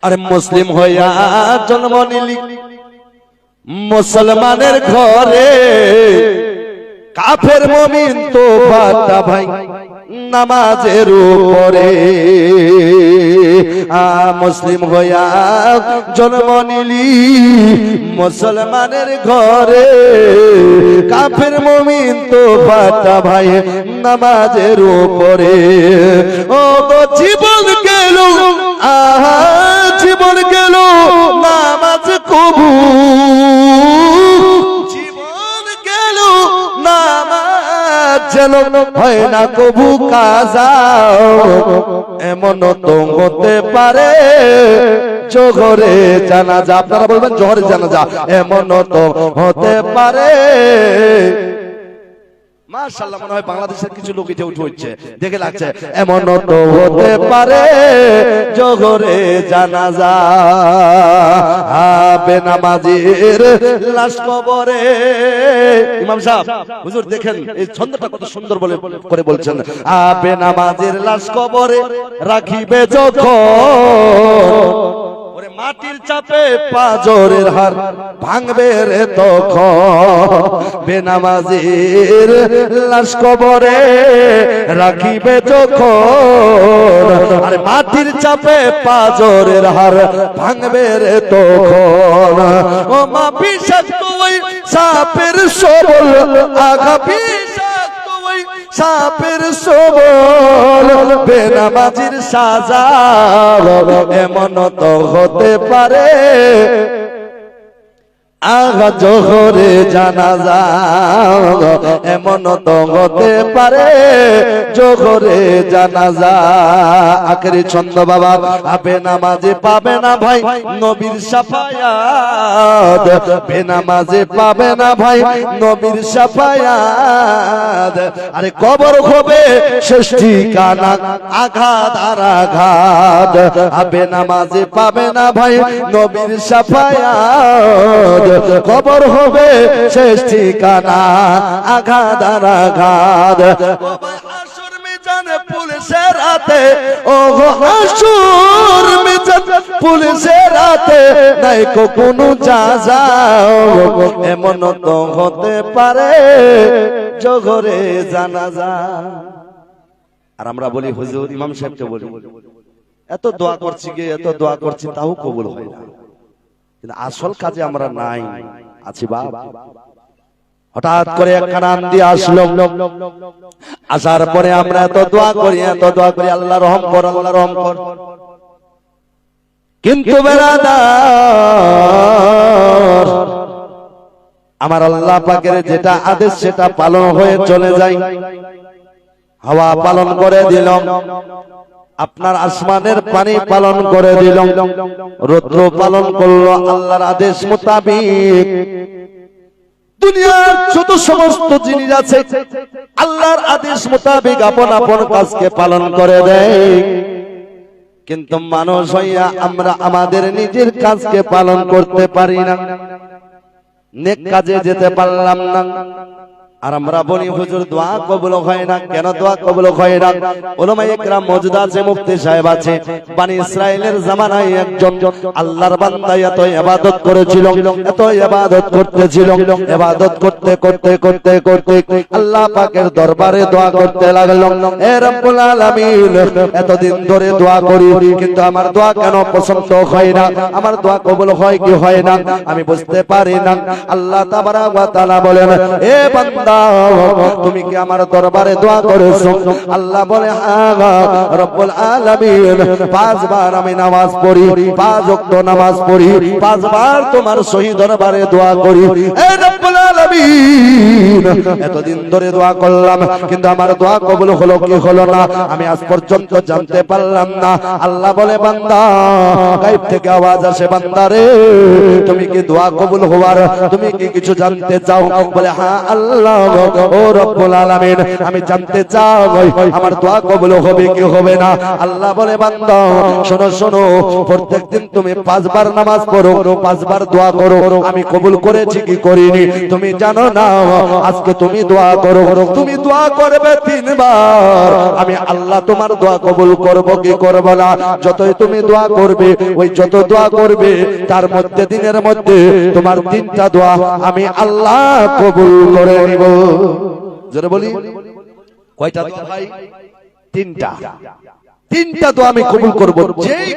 আরে মুসলিম হইয়া জন্ম নিলি মুসলমানের ঘরে, কাফের মুমিন তো বাটা ভাই নামাজের উপরে। মুসলিম হইয়া জন্ম নিলি মুসলমানের ঘরে, কাফের মুমিন তো বাটা ভাই নামাজের উপরে। ও গো জীবন গেল, আহা জীবন গেল নামাজ কবু, জীবন গেল নামাজ যেন হয় না কবু কাজা। এমন তো হতে পারে জোহরে জানাজা, আপনারা বলবেন জোহরে জানাজা, এমন তো হতে পারে। মাশাআল্লাহ, মনে হয় বাংলাদেশের কিছু লোক এটা উঠে হচ্ছে দেখে লাগছে। এমন তো হতে পারে জোহরে জানাজা, বেনামাজির লাশ কবরে। ইমাম সাহেব হুজুর দেখেন এই ছন্দটা কত সুন্দর বলে করে বলছেন। বেনামাজির লাশ কবরে রাখিবে যখন, মাটির চাপে পাজরের হার ভাঙবে রে তখন। বেনামাজির লাশ কবরে রাখিবে যখন, আরে মাটির চাপে পাজরের হার ভাঙবে রে তখন। ও মা বিষাক্ত ওই সাপের সবল, আগা বিষাক্ত ওই সাপের সবল, বেনামাজির সাজা এমন তো হতে পারে আগা জোহরে জানাজা। এমন তো হতে পারে জোহরে জানাজা। আখেরি ছন্দ বাবা, বেনামাজি পাবে না ভাই নবীর শাফায়াত, বেনামাজি পাবে না ভাই নবীর শাফায়াত। আরে কবর হবে শেষ ঠিকানা, আঘাত আর আঘাত। বেনামাজি পাবে না ভাই নবীর শাফায়াত, কবর হবে শেষ ঠিকানা, আঘাত আর আঘাত। হাসুর মিজান পুলিশের হাতে, ও হাসুর মিজান পুলিশের হাতে, নাই কোনো জাযা। এমন তো হতে পারে জোহরে জানাজা। আর আমরা বলি হুজুর, ইমাম সাহেবকে বলি এত দোয়া করছি গে, এত দোয়া করছি তাও কবুল হয় না। কিন্তু আসল কাজে আমরা নাই আছি বাপ। হঠাৎ করে একখানা আন্দি আসলো, আসার পরে আমরা এত দোয়া করি, এত দোয়া করি, আল্লাহ রহম কর, আল্লাহ রহম কর। কিন্তু বেরাদার, আমার আল্লাহ পাকের যেটা আদেশ সেটা পালন হয়ে চলে যায়। হাওয়া পালন করে দিলাম, আপনার আসমানের পানি পালন করে দিল, রৌদ্র পালন করলো আল্লাহর আদেশ মোতাবেক। দুনিয়ার যত সমস্ত জিনিস আছে আল্লাহর আদেশ মোতাবেক আপন আপন কাজকে পালন করে দেয়। কিন্তু মানুষ হইয়া আমরা আমাদের নিজের কাজকে পালন করতে পারি না, নেক কাজে যেতে পারলাম না। আর আমরা বলি হুজুর দোয়া কবুল হয় না কেন, দোয়া কবুল হয় না? উলামায়ে কেরাম মওজুদ আছে, মুফতি সাহেব আছে। বনি ইসরাইলের জামানায় একজন আল্লাহর বান্দা এত ইবাদত করেছিল, এত ইবাদত করতেছিল, ইবাদত করতে করতে করতে করতে আল্লাহ পাকের দরবারে দোয়া করতে লাগলো, এ রব্বুল আলামিন এতদিন ধরে দোয়া করি কিন্তু আমার দোয়া কেন পছন্দ হয় না, আমার দোয়া কবুল হয় কি হয় না আমি বুঝতে পারি না। আল্লাহ তাবারাক ওয়া তাআলা বলেন, এ বান্দা তুমি কি আমার দরবারে দোয়া করেছো? আল্লাহ বলে, হ্যাঁ রব্বুল আলামিন, 5 বার আমি নামাজ পড়ি, 5 ওয়াক্ত নামাজ পড়ি, 5 বার তোমার সহি দরবারে দোয়া করি। এ রব্বুল আলামিন এতদিন ধরে দোয়া করলাম কিন্তু আমার দোয়া কবুল হলো কি হলো না আমি আজ পর্যন্ত জানতে পারলাম না। আল্লাহ বলে, বান্দা গায়ব থেকে আওয়াজ আসে, বান্দারে তুমি কি দোয়া কবুল হওয়ার তুমি কি কিছু জানতে চাও? বলে, হ্যাঁ আল্লাহ ও রব্বুল আলামিন আমি জানতে চাই আমার দোয়া কবুল হবে কি হবে না। আল্লাহ বলে বান্দা শোনো শোনো, প্রত্যেকদিন তুমি 5 বার নামাজ পড়ো, 5 বার দোয়া করো, আমি কবুল করেছি কি করিনি তুমি জানো না। আজকে তুমি দোয়া করো, তুমি দোয়া করবে 3 বার, আমি আল্লাহ তোমার দোয়া কবুল করব কি করব না। যতই তুমি দোয়া করবে, ওই যত দোয়া করবে তার মধ্যে দিনের মধ্যে তোমার 3টা দোয়া আমি আল্লাহ কবুল করে নিব। জোরে বলি কয়টা দোয়া ভাই? 3টা। 3টা দোয়া আমি কবুল করব। যেই